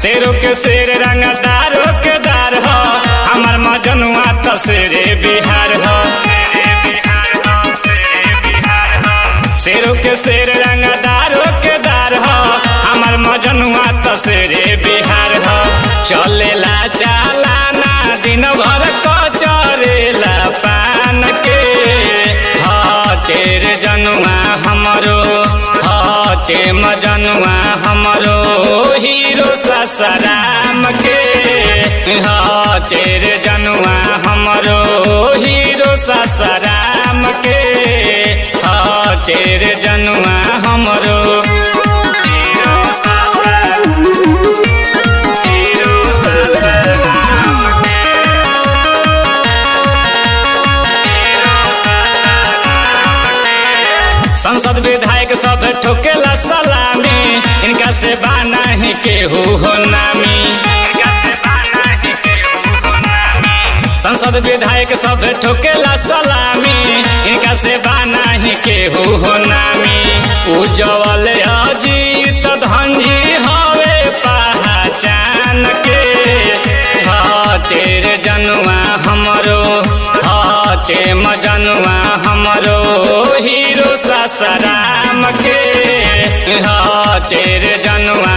शेरों के शेर रंगदारों के दार हो हमार मजनुआ तो शेरे बिहार हो। शेरों के शेर रंगदारों के दार हो हमार मजनुआ तो शेरे बिहार हो। चलेला चालाना दिन भर कचरेला पान के तेरे जनुआ हमरो हटे मजनुआ हमरो हीरो ससराम के तेरे जनुआ हमरो हीरो ससराम के तेरे जनुआ हमरो संसद विधायक सब ठोकेला सलामी इनका से बाना ही केहू हो नामी। संसद विधायक सब ठोकेला सलामी इनका से बाना ही केहू हो नामी। उज्जवल अजीत धनजी हवे पहचान के तेरे जनुआ हमरो हटे मजनुआ हमरो हीरो ससराम के तेरे जनुआ